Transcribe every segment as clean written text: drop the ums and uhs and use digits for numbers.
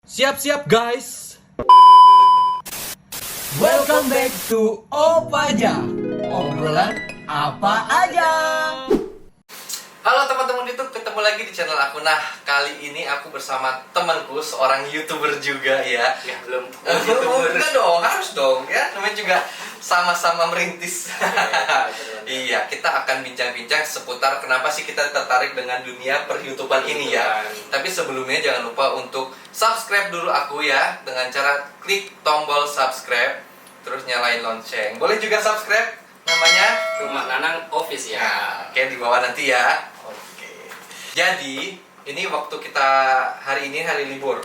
Siap-siap guys. Welcome back to Opaja. Obrolan apa aja. Halo teman-teman YouTube, ketemu lagi di channel aku. Nah, kali ini aku bersama temanku, seorang YouTuber juga ya. Ya belum Enggak dong, harus dong ya. Namanya juga sama-sama merintis. Iya, kita akan bincang-bincang seputar kenapa sih kita tertarik dengan dunia per-YouTubean ini ya. Tapi sebelumnya jangan lupa untuk subscribe dulu aku ya, dengan cara klik tombol subscribe, terus nyalain lonceng. Boleh juga subscribe namanya Rumah Nanang Office ya. Nah, oke, di bawah nanti ya. Oke. Jadi, ini waktu kita hari ini hari libur,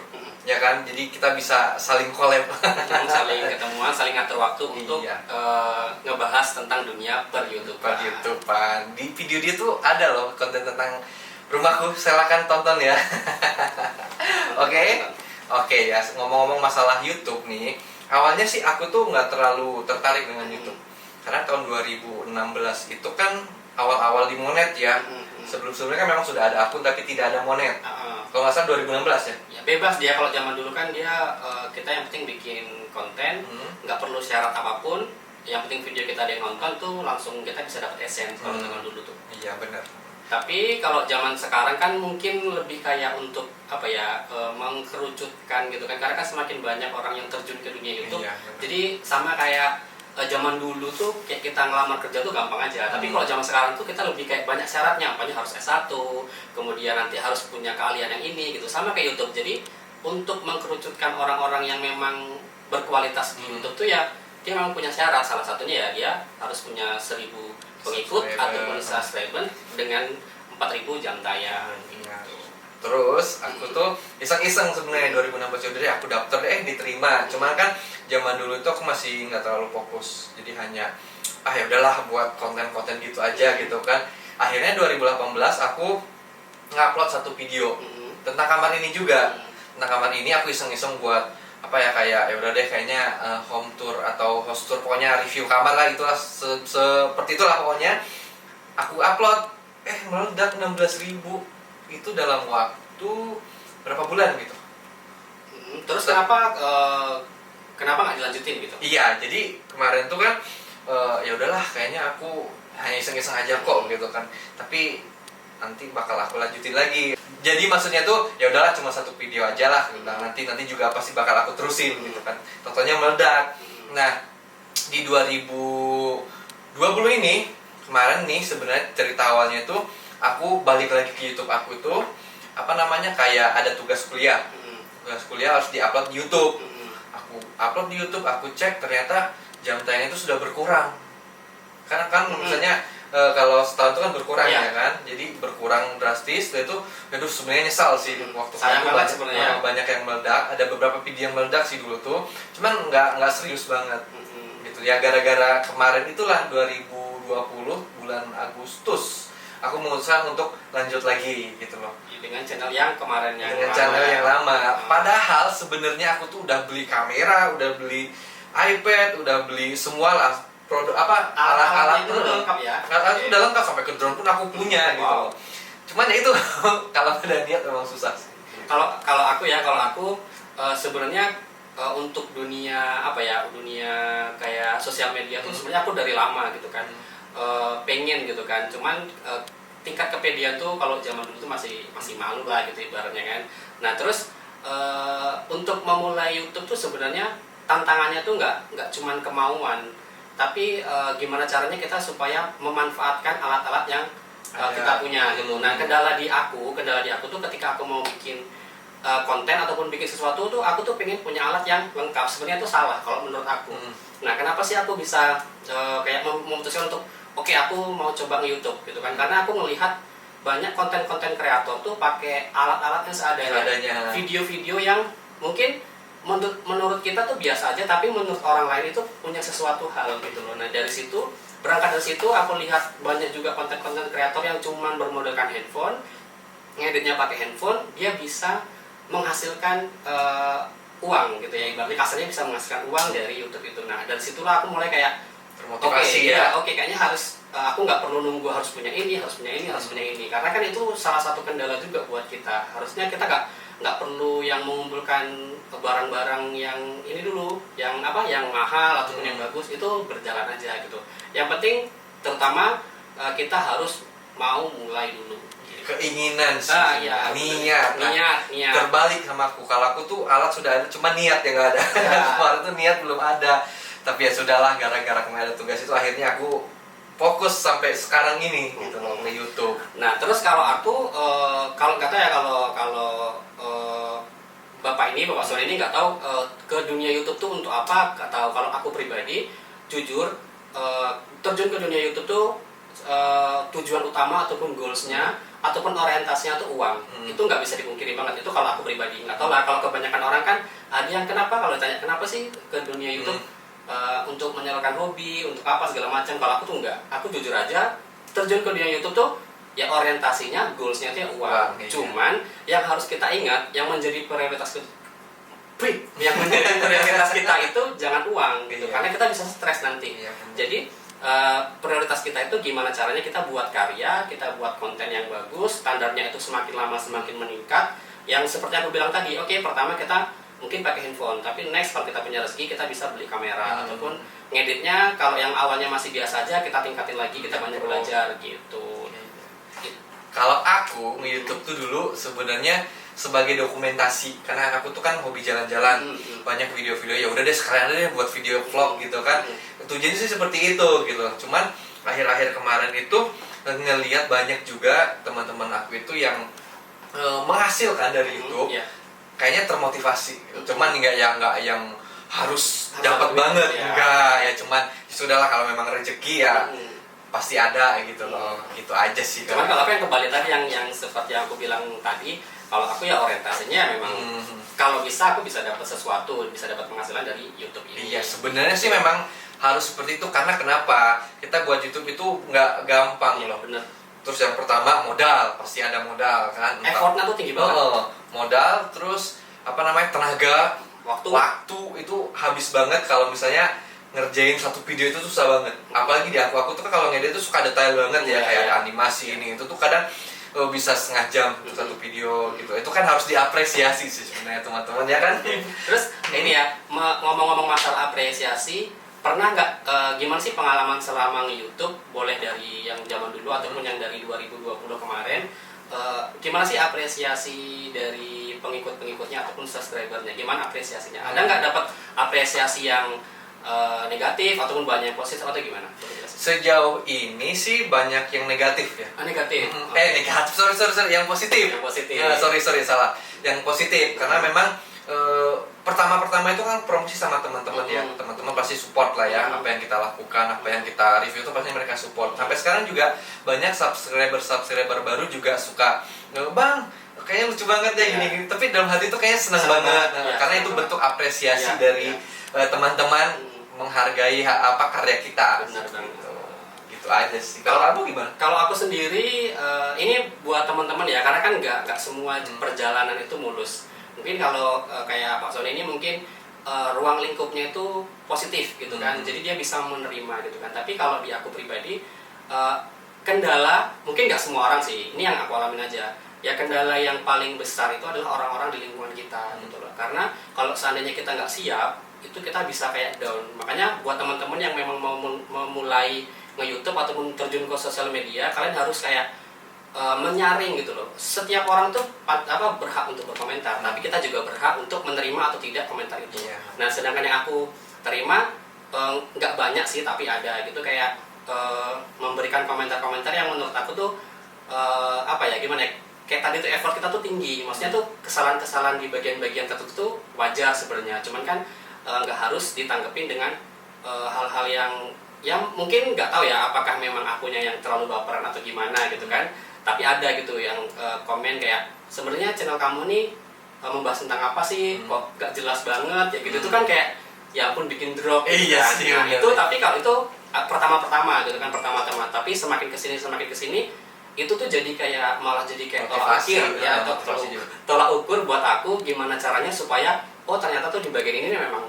ya kan? Jadi kita bisa saling collab. Saling ketemuan, saling ngatur waktu untuk Iya. ngebahas tentang dunia per YouTube. Per YouTube-an. Di video dia tuh ada loh konten tentang rumahku, silakan tonton ya. Oke. Oke ya, ngomong-ngomong masalah YouTube nih, awalnya sih aku tuh nggak terlalu tertarik dengan YouTube. Karena tahun 2016 itu kan awal-awal di monet ya. Sebelum-sebelumnya kan memang sudah ada akun tapi tidak ada monet. Kalau nggak salah 2016 ya. Ya bebas dia, kalau zaman dulu kan dia kita yang penting bikin konten, nggak perlu syarat apapun. Yang penting video kita ada yang nonton tuh langsung kita bisa dapat AdSense kalau zaman dulu tuh. Iya benar. Tapi kalau zaman sekarang kan mungkin lebih kayak untuk apa ya, mengkerucutkan gitu kan, karena kan semakin banyak orang yang terjun ke dunia YouTube. Iya, benar. Jadi sama kayak zaman dulu tuh kayak kita ngelamar kerja tuh gampang aja. Tapi kalau zaman sekarang tuh kita lebih kayak banyak syaratnya, apanya harus S1, kemudian nanti harus punya keahlian yang ini gitu. Sama kayak YouTube. Jadi untuk mengkerucutkan orang-orang yang memang berkualitas di YouTube tuh ya dia memang punya syarat. Salah satunya ya dia harus punya 1000 pengikut ataupun subscriber dengan 4000 jam tayang gitu. Terus aku tuh iseng-iseng sebenarnya 2016 udah deh aku daftar deh, diterima. Cuman kan zaman dulu tuh aku masih nggak terlalu fokus. Jadi hanya ya udahlah buat konten-konten gitu aja gitu kan. Akhirnya 2018 aku ngupload satu video tentang kamar ini juga. Tentang kamar ini aku iseng-iseng buat apa ya, kayak ya udah deh kayaknya home tour atau host tour, pokoknya review kamar lah, itulah seperti itulah pokoknya. Aku upload meledak 16.000 itu dalam waktu berapa bulan gitu. Terus kenapa nggak dilanjutin gitu? Iya, jadi kemarin tuh kan ya udahlah kayaknya aku hanya iseng-iseng aja kok gitu kan. Tapi nanti bakal aku lanjutin lagi. Jadi maksudnya tuh ya udahlah cuma satu video aja lah. Nanti juga pasti bakal aku terusin gitu kan. Totalnya meledak. Nah, di 2020 ini kemarin nih sebenarnya cerita awalnya tuh aku balik lagi ke YouTube aku tuh kayak ada tugas kuliah. Tugas kuliah harus diupload di YouTube. Aku upload di YouTube, aku cek ternyata jam tayangnya itu sudah berkurang. Karena kan misalnya kalau setahun itu kan berkurang ya kan, jadi berkurang drastis. Dan itu sebenarnya nyesal sih waktu Sayang banget itu sebenarnya. banyak yang meledak, ada beberapa video yang meledak sih dulu tuh, cuman nggak serius banget gitu ya. Gara-gara kemarin itulah 2020 bulan Agustus aku memutuskan untuk lanjut lagi gitu loh Dengan channel yang kemarin yang dengan lama. channel yang lama. Padahal sebenarnya aku tuh udah beli kamera, udah beli iPad, udah beli semua lah produk alat-alat itu udah lengkap ya. Alat udah lengkap, sampai ke drone pun aku punya gitu loh. Cuman ya itu kalau ada niat memang susah sih. Kalau aku sebenarnya untuk dunia dunia kayak sosial media tuh sebenarnya aku dari lama gitu kan. Pengen gitu kan. Cuman tingkat kepedean tuh kalau zaman dulu tuh masih malu lah gitu ibaratnya kan. Nah, terus untuk memulai YouTube tuh sebenarnya tantangannya tuh nggak cuman kemauan, tapi gimana caranya kita supaya memanfaatkan alat-alat yang kita punya gitu. Nah, kendala di aku tuh ketika aku mau bikin konten ataupun bikin sesuatu tuh aku tuh pengen punya alat yang lengkap. Sebenarnya itu salah kalau menurut aku. Nah, kenapa sih aku bisa kayak memutuskan untuk aku mau coba nge-YouTube gitu kan? Karena aku melihat banyak konten-konten kreator tuh pakai alat-alat yang seadanya. Video-video yang mungkin menurut kita tuh biasa aja, tapi menurut orang lain itu punya sesuatu hal gitu loh. Nah, berangkat dari situ aku lihat banyak juga konten-konten kreator yang cuman bermodalkan handphone, ngeditnya pakai handphone, dia bisa menghasilkan uang gitu ya. Ibaratnya kasarnya bisa menghasilkan uang dari YouTube itu. Nah, dari situlah aku mulai kayak Termotivasi kayaknya harus aku nggak perlu nunggu harus punya ini, harus punya ini, harus punya ini. Karena kan itu salah satu kendala juga buat kita. Harusnya kita nggak perlu yang mengumpulkan barang-barang yang ini dulu, yang apa, yang mahal ataupun yang bagus, itu berjalan aja gitu. Yang penting terutama kita harus mau mulai dulu. Keinginan sih, Iya, niat. Nah, niat. terbalik sama aku. Kalau aku tuh alat sudah ada, cuma niat yang nggak ada. Kemarin tuh niat belum ada. Tapi ya sudahlah, gara-gara kemarin ada tugas itu akhirnya aku fokus sampai sekarang ini gitu loh ke YouTube. Nah, terus kalau aku kalau nggak tahu ya, kalau Bapak Sony ini nggak tahu ke dunia YouTube tuh untuk apa, nggak tahu. Kalau aku pribadi, jujur terjun ke dunia YouTube tuh tujuan utama ataupun goalsnya ataupun orientasinya tuh uang. Itu nggak bisa dipungkiri banget. Itu kalau aku pribadi. Nggak tahu lah kalau kebanyakan orang kan ada yang kenapa, kalau ditanya kenapa sih ke dunia YouTube, untuk menyalurkan hobi, untuk apa segala macam. Kalau aku tuh enggak. Aku jujur aja terjun ke dunia YouTube tuh ya orientasinya, goalsnya itu ya uang. Iya. Cuman yang harus kita ingat, yang menjadi prioritas kita itu jangan uang gitu. Iya. Karena kita bisa stres nanti. Iya, Jadi prioritas kita itu gimana caranya kita buat karya, kita buat konten yang bagus, standarnya itu semakin lama semakin meningkat. Yang seperti aku bilang tadi, oke, pertama kita mungkin pakai handphone, tapi next kalau kita punya rezeki kita bisa beli kamera, ataupun ngeditnya kalau yang awalnya masih biasa aja kita tingkatin lagi, kita banyak belajar gitu. Kalau aku nge-YouTube tuh dulu sebenarnya sebagai dokumentasi, karena aku tuh kan hobi jalan-jalan, banyak video-video, ya udah deh sekalian aja deh buat video vlog gitu kan. Tujuannya sih seperti itu gitu. Cuman akhir-akhir kemarin itu ngelihat banyak juga teman-teman aku itu yang menghasilkan dari YouTube, kayaknya termotivasi. Cuman nggak yang harus dapat banget, enggak ya, cuman sudahlah kalau memang rezeki ya pasti ada gitu loh, gitu aja sih. Cuman kalau aku yang kembali tadi yang seperti yang aku bilang tadi, kalau aku ya orientasinya memang kalau bisa aku bisa dapat sesuatu, bisa dapat penghasilan dari YouTube ini. Iya, sebenarnya sih memang harus seperti itu, karena kenapa? Kita buat YouTube itu nggak gampang loh. Bener. Terus yang pertama modal, pasti ada modal kan. Effortnya tuh tinggi banget. Modal, terus apa namanya, tenaga, waktu itu habis banget. Kalau misalnya ngerjain satu video itu susah banget. Apalagi di aku tuh kan kalau ngedit tuh suka detail banget ya, kayak animasi ini itu tuh kadang bisa setengah jam satu video gitu. Itu kan harus diapresiasi sih sebenarnya teman-teman ya kan. Terus ini ya, ngomong-ngomong masalah apresiasi, pernah nggak gimana sih pengalaman selama nge-YouTube, boleh dari yang zaman dulu ataupun yang dari 2020 kemarin, gimana sih apresiasi dari pengikut-pengikutnya ataupun subscribernya? Gimana apresiasinya? Ada nggak dapat apresiasi yang negatif ataupun banyak yang positif atau gimana? Sejauh ini sih banyak yang negatif ya. Negatif. Negatif. Sorry, yang positif. Yang positif. Sorry, salah. Yang positif karena memang pertama-pertama itu kan promosi sama teman-teman ya. Teman-teman pasti support lah ya, apa yang kita lakukan, apa yang kita review itu pasti mereka support. Sampai sekarang juga banyak subscriber baru juga suka, "Bang, kayaknya lucu banget ya gini." Tapi dalam hati itu kayaknya senang banget. Karena itu bentuk apresiasi dari teman-teman menghargai apa karya kita. Benar banget. Gitu aja sih. Kalau kamu gimana? Kalau aku sendiri, ini buat teman-teman ya, karena kan nggak semua perjalanan itu mulus. Mungkin kalau kayak Pak Sony ini mungkin ruang lingkupnya itu positif gitu kan, jadi dia bisa menerima gitu kan. Tapi kalau di aku pribadi, kendala mungkin nggak semua orang sih, ini yang aku alamin aja. Ya kendala yang paling besar itu adalah orang-orang di lingkungan kita gitu loh. Karena kalau seandainya kita nggak siap, itu kita bisa kayak down. Makanya buat teman-teman yang memang mau memulai nge-YouTube ataupun terjun ke sosial media, kalian harus kayak menyaring gitu loh. Setiap orang tuh berhak untuk berkomentar, tapi kita juga berhak untuk menerima atau tidak komentar itu. Nah, sedangkan yang aku terima nggak banyak sih, tapi ada gitu, kayak memberikan komentar-komentar yang menurut aku tuh gimana ya? Kayak tadi tuh effort kita tuh tinggi. Maksudnya tuh kesalahan-kesalahan di bagian-bagian tertentu tuh wajar sebenarnya. Cuman kan nggak harus ditanggepin dengan hal-hal yang mungkin nggak tahu ya apakah memang akunya yang terlalu baperan atau gimana gitu kan. Tapi ada gitu yang komen kayak, sebenarnya channel kamu nih membahas tentang apa sih, kok gak jelas banget ya gitu. Itu kan kayak ya ampun bikin drop gitu kan. Nah, itu tapi kalau itu pertama-tama gitu kan, pertama-tama, tapi semakin kesini itu tuh jadi kayak malah jadi kayak tolak ukur ya, tolak ukur buat aku gimana caranya supaya ternyata tuh di bagian ini memang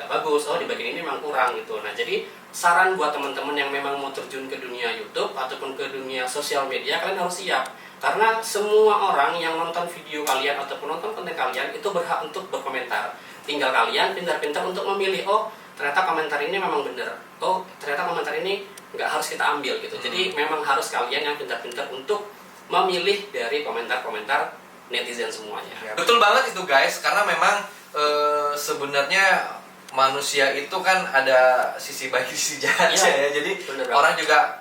nggak bagus, oh di bagian ini memang kurang gitu. Nah jadi saran buat teman-teman yang memang mau terjun ke dunia YouTube ataupun ke dunia sosial media, kalian harus siap. Karena semua orang yang nonton video kalian ataupun nonton konten kalian itu berhak untuk berkomentar. Tinggal kalian pintar-pintar untuk memilih, oh ternyata komentar ini memang benar, oh ternyata komentar ini nggak harus kita ambil gitu. Jadi memang harus kalian yang pintar-pintar untuk memilih dari komentar-komentar netizen semuanya. Ya, betul banget itu guys, karena memang sebenarnya manusia itu kan ada sisi baik sisi jahatnya ya. Jadi bener orang juga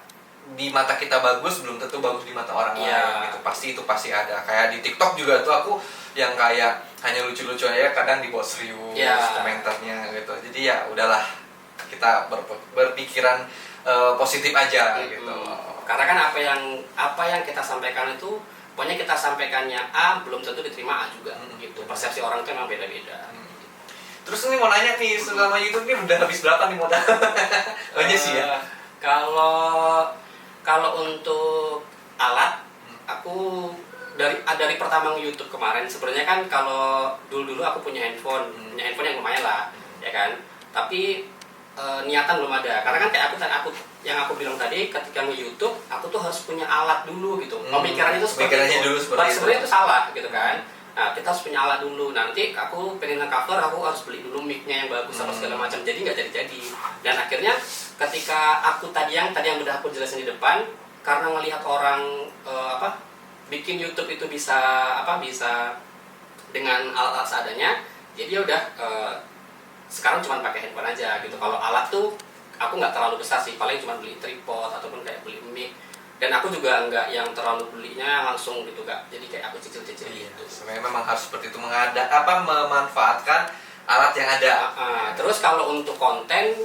di mata kita bagus belum tentu bagus di mata orang Iya. lain gitu. Pasti ada. Kayak di TikTok juga tuh aku yang kayak hanya lucu-lucu aja, kadang dibawa serius Iya. komentarnya gitu. Jadi ya udahlah, kita berpikiran positif aja gitu. Karena kan apa yang kita sampaikan itu, pokoknya kita sampaikannya A belum tentu diterima A juga gitu. Persepsi orang itu memang beda-beda. Terus ini mau nanya nih, selama YouTube ini udah habis berapa nih modal? Banyak sih ya. Kalau untuk alat, aku dari pertama YouTube kemarin, sebenarnya kan kalau dulu aku punya handphone yang lumayan lah, ya kan. Tapi niatan belum ada, karena kan kayak yang aku bilang tadi, ketika nge-YouTube aku tuh harus punya alat dulu gitu. Pemikirannya itu seperti itu. Sebenarnya itu salah gitu kan. Nah, kita harus punya alat dulu. Nanti aku pengen nge-cover, aku harus beli dulu mic-nya yang bagus apa segala macam. Jadi nggak jadi. Dan akhirnya ketika aku tadi yang udah aku jelasin di depan, karena melihat orang bikin YouTube itu bisa dengan alat seadanya. Jadi ya udah sekarang cuma pakai handphone aja gitu. Kalau alat tuh aku nggak terlalu besar sih, paling cuma beli tripod ataupun kayak beli mic. Dan aku juga nggak yang terlalu belinya langsung gitu, Kak. Jadi kayak aku cicil-cicil gitu. Sebenarnya memang harus seperti itu, memanfaatkan alat yang ada. Terus kalau untuk konten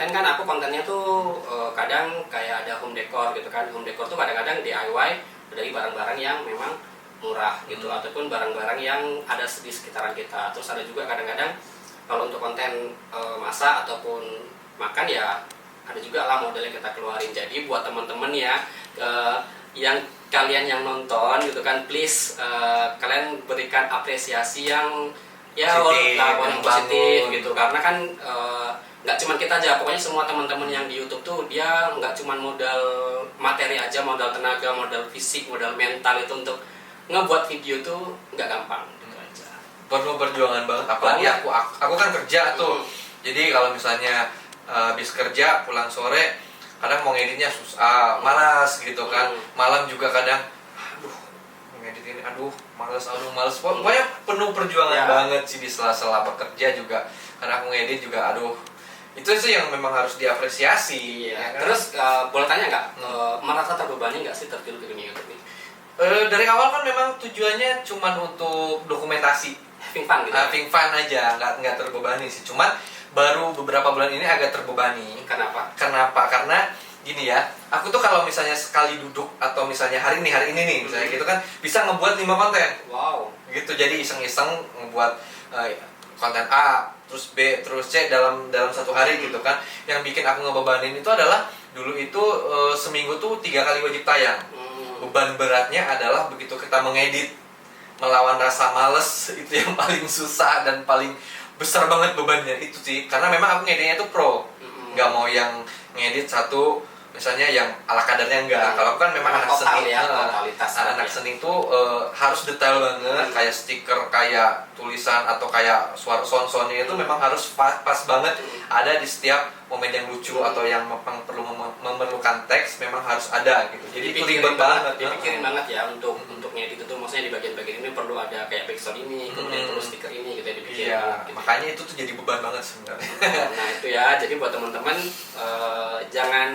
kan aku kontennya tuh kadang kayak ada home decor gitu kan. Home decor tuh kadang-kadang DIY dari barang-barang yang memang murah gitu, ataupun barang-barang yang ada di sekitaran kita. Terus ada juga kadang-kadang kalau untuk konten masak ataupun makan ya ada juga lah model yang kita keluarin. Jadi buat teman-teman ya yang kalian yang nonton gitu kan, please kalian berikan apresiasi yang positif gitu. Karena kan nggak cuma kita aja, pokoknya semua teman-teman yang di YouTube tuh dia nggak cuma modal materi aja, modal tenaga, modal fisik, modal mental itu untuk ngebuat video tuh nggak gampang gitu aja. Perlu perjuangan banget, apalagi aku kan kerja tuh. Jadi kalau misalnya habis kerja pulang sore, kadang mau ngeditnya susah, malas gitu kan. Malam juga kadang ngedit ini malas. Pokoknya penuh perjuangan banget sih di sela-sela bekerja juga. Karena aku ngedit juga itu sih yang memang harus diapresiasi. Ya kan? Terus boleh tanya nggak, merasa terbebani nggak sih terjun ke dunia YouTube ini? Dari awal kan memang tujuannya cuma untuk dokumentasi, having fun gitu. Having fun aja, nggak terbebani sih. Cuman baru beberapa bulan ini agak terbebani. Kenapa? Karena gini ya, aku tuh kalau misalnya sekali duduk atau misalnya hari ini nih misalnya gitu kan, bisa ngebuat 5 konten. Wow. Gitu, jadi iseng-iseng ngebuat konten A, terus B, terus C dalam satu hari gitu kan. Yang bikin aku ngebebanin itu adalah dulu itu seminggu tuh 3 kali wajib tayang. Beban beratnya adalah begitu kita mengedit, melawan rasa males itu yang paling susah dan paling besar banget bebannya itu sih. Karena memang aku ngeditnya tuh pro, nggak mau yang ngedit satu misalnya yang ala kadarnya enggak. Kalau kan memang anak seni, anak seni tuh harus detail banget, kayak stiker, kayak tulisan atau kayak suara sound-soundnya itu memang harus pas banget ada di setiap momen yang lucu atau yang perlu memerlukan teks, memang harus ada gitu. Jadi itu ribet banget, dipikirin banget ya untuk ngedit itu, maksudnya di bagian-bagian ini perlu ada kayak pixel ini, kemudian perlu stiker ini gitu ya, dipikirin. Gitu. Makanya itu tuh jadi beban banget sebenarnya. Nah itu ya, jadi buat teman-teman jangan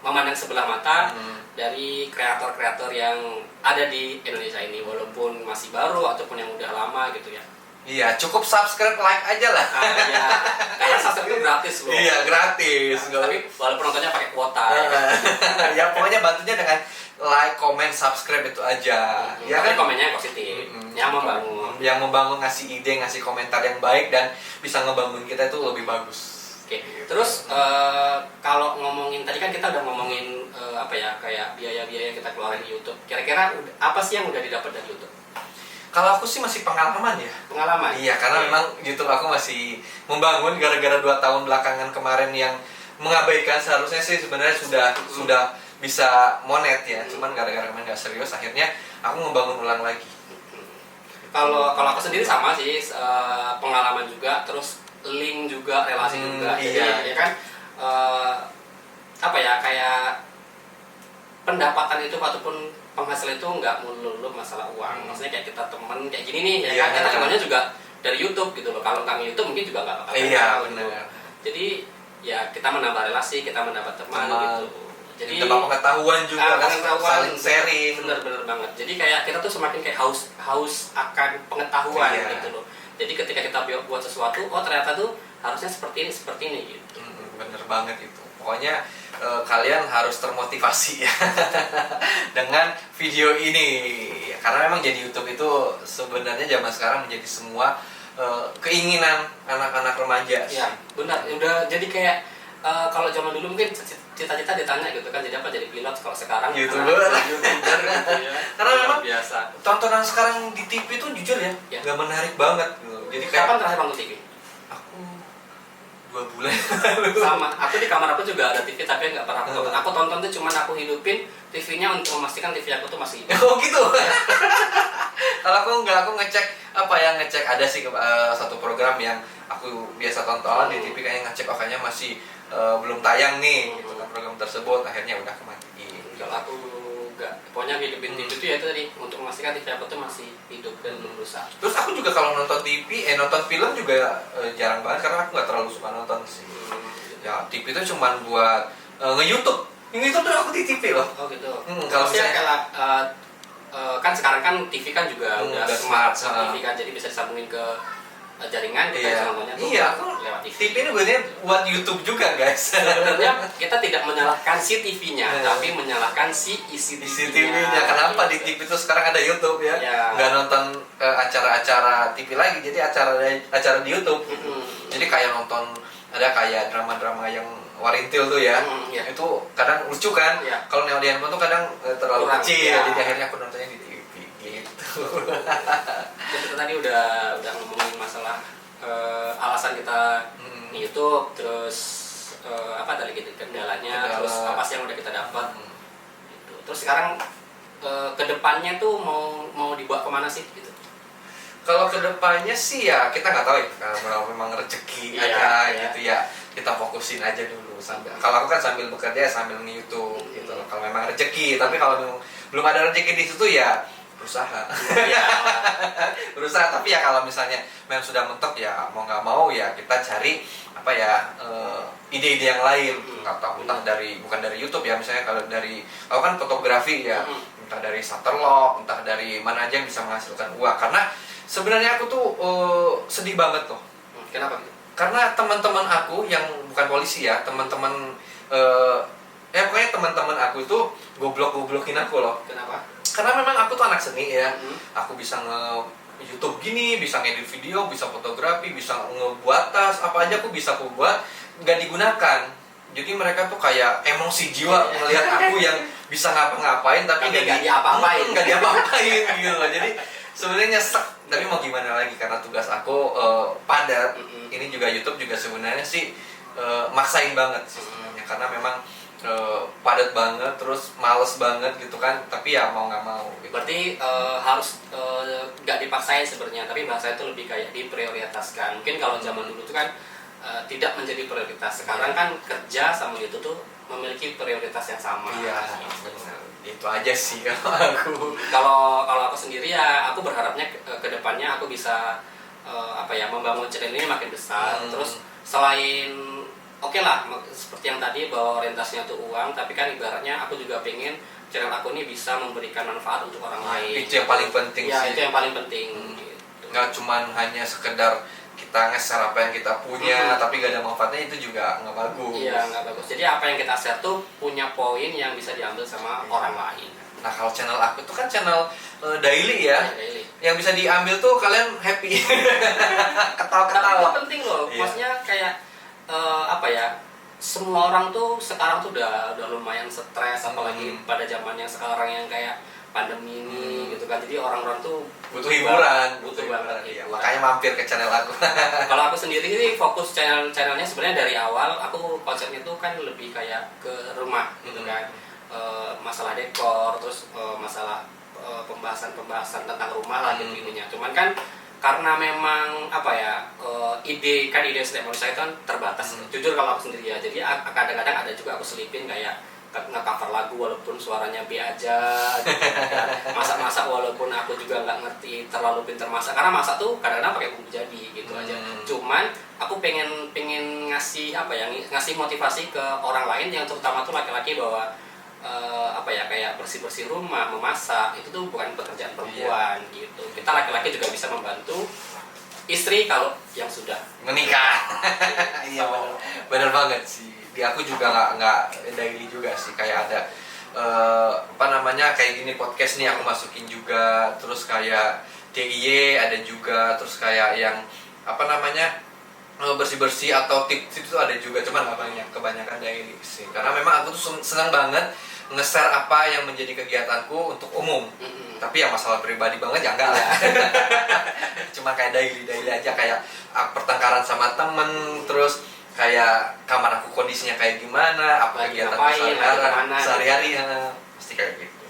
memandang sebelah mata dari kreator-kreator yang ada di Indonesia ini, walaupun masih baru ataupun yang udah lama gitu ya. Iya, cukup subscribe, like aja lah. Iya, karena subscribe itu gratis loh. Iya, gratis. Nah, tapi walaupun nontonnya pakai kuota. Ya pokoknya bantunya dengan like, comment, subscribe itu aja. Ya kan komennya yang positif, yang membangun. Yang membangun, ngasih ide, ngasih komentar yang baik dan bisa ngebangun kita itu lebih bagus. Oke. Terus kalau ngomongin tadi kan kita udah ngomongin Hmm. kayak biaya-biaya yang kita keluarin di YouTube. Kira-kira apa sih yang udah didapat dari YouTube? Kalau aku sih masih pengalaman ya. Pengalaman. Iya, karena memang YouTube aku masih membangun gara-gara 2 tahun belakangan kemarin yang mengabaikan. Seharusnya sih sebenarnya sudah bisa monet ya. Cuman gara-gara memang nggak serius, akhirnya aku membangun ulang lagi. Kalau aku sendiri sama sih, pengalaman juga, terus link juga, relasi juga. Jadi Iya. ya kan apa ya, kayak pendapatan itu ataupun penghasil itu nggak melulu masalah uang. Maksudnya kayak kita temen kayak gini nih ya Iya. kan, kita kenalnya juga dari YouTube gitu loh. Kalau nggak YouTube mungkin juga nggak bakal Iya, kenal gitu. benar. Jadi ya kita menambah relasi, kita mendapat teman gitu. Jadi dapat pengetahuan juga kan, saling sharing. bener banget. Jadi kayak kita tuh semakin kayak haus akan pengetahuan Iya. gitu loh. Jadi ketika kita buat sesuatu, oh ternyata tuh harusnya seperti ini gitu. Bener banget itu. Pokoknya kalian harus termotivasi ya dengan video ini, karena memang jadi YouTube itu sebenarnya zaman sekarang menjadi semua keinginan anak-anak remaja sih. Ya benar. Udah jadi kayak kalau zaman dulu mungkin cita-cita ditanya gitu kan, jadi apa, jadi pilot. Kalau sekarang YouTuber. YouTuber gitu ya. Karena memang biasa. tontonan sekarang di TV itu jujur ya, Ya. nggak menarik banget gitu. Jadi kayak Kapan terakhir nonton TV? aku 2 bulan Sama, aku di kamar aku juga ada TV tapi nggak pernah aku tonton. Aku tonton tuh cuman aku hidupin TV-nya untuk memastikan TV aku tuh masih hidup. Oh gitu. Kalau aku nggak, aku ngecek ada sih satu program yang aku biasa tonton di TV, kayaknya ngecek kayaknya masih belum tayang nih gitu kan program tersebut, akhirnya udah kematiin. Kalau aku nggak, pokoknya hidupin TV itu ya itu tadi untuk memastikan TV aku tuh masih hidup dan belum rusak. Terus aku juga kalau nonton TV, nonton film juga jarang banget karena aku nggak terlalu suka nonton sih. Ya TV itu cuma buat nge-YouTube. Nge-YouTube tuh aku di TV loh. Oh gitu. Kalau Maksudnya misalnya kayak kan sekarang kan TV kan juga udah udah smart smart, TV kan, jadi bisa disambungin ke jaringan, kita iya, bisa nontonnya tuh iya, aku lewat TV. TV ini sebenarnya buat YouTube juga guys. Sebenarnya kita tidak menyalahkan si TV-nya, Hmm. tapi menyalahkan si isi Isi TV-nya. TV-nya. Kenapa di TV itu sekarang ada YouTube ya? Ya. Nggak nonton acara-acara TV lagi, jadi acara di YouTube. Jadi kayak nonton, ada kayak drama-drama yang warintil tuh ya. Ya. Itu kadang lucu kan? Ya. Kalau yang di handphone tuh kadang terlalu Kurang, kecil, ya. jadi akhirnya aku nontonnya di TV gitu. Jadi kita tadi udah ngomongin masalah alasan kita di YouTube, terus apa tadi gitu kendalanya, terus apa sih yang udah kita dapat. Gitu. Terus sekarang kedepannya tuh mau dibawa kemana sih gitu? Kalau kedepannya sih ya kita nggak tahu ya, kalau memang rezeki Iya, aja iya. gitu ya, kita fokusin aja dulu sambil. Kalau aku kan sambil bekerja sambil nge-YouTube gitu. Kalau memang rezeki, tapi kalau memang belum ada rezeki di situ ya berusaha. Iya. Berusaha, tapi ya kalau misalnya memang sudah mentok ya mau nggak mau ya kita cari apa ya ide-ide yang lain, nggak tahu entah bukan dari YouTube ya, misalnya kalau dari aku kan fotografi ya, entah dari Shutterlock, entah dari mana aja yang bisa menghasilkan uang. Karena sebenarnya aku tuh sedih banget loh. Kenapa gitu? Karena teman-teman aku yang bukan polisi ya, teman-teman pokoknya teman-teman aku itu goblok-goblokin aku loh. Kenapa? Karena memang aku tuh anak seni ya. Aku bisa YouTube gini, bisa ngedit video, bisa fotografi, bisa ngebuat tas, apa aja aku bisa aku buat, nggak digunakan. Jadi mereka tuh kayak emosi jiwa melihat aku yang bisa ngapa-ngapain tapi nggak diapa-apain. nggak diapa-apain gitu loh. Jadi sebenarnya nyesek, tapi mau gimana lagi karena tugas aku padat. Ini juga YouTube juga sebenarnya sih maksain banget sih sebenarnya, karena memang padat banget, terus males banget gitu kan, tapi ya mau nggak mau gitu. Berarti harus nggak dipaksain sebenarnya, tapi bahasa itu lebih kayak diprioritaskan. Mungkin kalau zaman dulu tuh kan tidak menjadi prioritas. Sekarang kan kerja sama itu tuh memiliki prioritas yang sama. Iya, benar. Itu aja sih kalau aku. Kalau aku sendiri ya, aku berharapnya ke depannya aku bisa membangun channel ini makin besar. Terus selain oke lah, seperti yang tadi bahwa orientasinya tuh uang, tapi kan ibaratnya aku juga pengen channel aku ini bisa memberikan manfaat untuk orang lain. Itu yang paling penting ya, sih. itu yang paling penting. Gitu. Nggak cuman hanya sekedar kita nge-share apa yang kita punya, tapi gak ada manfaatnya, itu juga nggak bagus. Iya, nggak bagus. Jadi apa yang kita share tuh punya poin yang bisa diambil sama orang lain. Nah kalau channel aku tuh kan channel daily ya, Daily. yang bisa diambil tuh kalian happy. Tapi Ketawa-ketawa. itu penting loh. Iya. Maksudnya kayak semua orang tuh sekarang tuh udah lumayan stres, apalagi pada zaman yang sekarang yang kayak pandemi ini gitu kan. Jadi orang-orang tuh butuh hiburan, butuh banget. Iya, makanya mampir ke channel aku. Kalau aku sendiri sih fokus channelnya sebenarnya dari awal aku konsepnya tuh kan lebih kayak ke rumah gitu kan. Masalah dekor, terus masalah pembahasan tentang rumah lah gitu intinya. Cuman kan karena memang apa ya, ide setiap manusia itu kan terbatas. Jujur kalau aku sendiri ya, jadi kadang-kadang ada juga aku selipin kayak nge-cover lagu walaupun suaranya B aja gitu. Masak-masak walaupun aku juga nggak ngerti terlalu pintar masak, karena masak tuh kadang-kadang pakai bumbu jadi gitu aja. Cuman aku pengen ngasih apa ya, ngasih motivasi ke orang lain yang terutama tuh laki-laki bahwa apa ya, kayak bersih-bersih rumah, memasak itu tuh bukan pekerjaan perempuan gitu. Kita laki-laki juga bisa membantu istri kalau yang sudah menikah. Iya, benar banget sih. Di aku juga nggak daily juga sih, kayak ada apa namanya, kayak gini podcast nih aku masukin juga, terus kayak DIY ada juga, terus kayak yang apa namanya bersih-bersih atau tips itu ada juga, cuman nggak banyak, kebanyakan daily sih, karena memang aku tuh senang banget nge-share apa yang menjadi kegiatanku untuk umum. Tapi yang masalah pribadi banget ya enggak lah. Cuma kayak daily aja, kayak pertengkaran sama temen, terus kayak kamar aku kondisinya kayak gimana, apa kegiatan sehari-hari, pasti kayak gitu.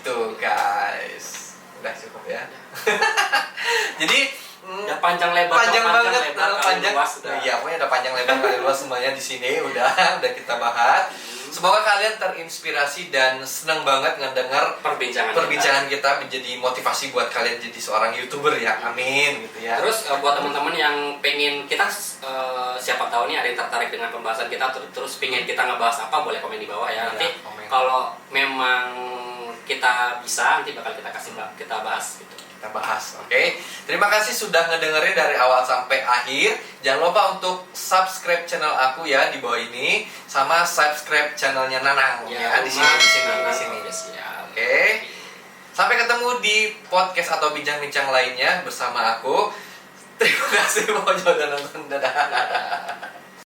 Gitu guys, udah cukup ya. Jadi udah panjang lebar luas. Iya, pokoknya udah panjang lebar kali luas semuanya di sini udah kita bahas. Semoga kalian terinspirasi dan senang banget ngedengar perbincangan kita menjadi motivasi buat kalian jadi seorang YouTuber ya. Amin gitu ya. Terus buat teman-teman yang pengen kita siapa tahu nih ada yang tertarik dengan pembahasan kita, terus pengen kita ngebahas apa, boleh komen di bawah ya. Nanti kalau memang kita bisa, nanti bakal kita bahas gitu. Kita bahas, oke? Terima kasih sudah ngedengerin dari awal sampai akhir. Jangan lupa untuk subscribe channel aku ya di bawah ini, sama subscribe channelnya Nanang ya, di sini. Oke. Sampai ketemu di podcast atau bincang-bincang lainnya bersama aku. Terima kasih mau udah nonton. Dadah.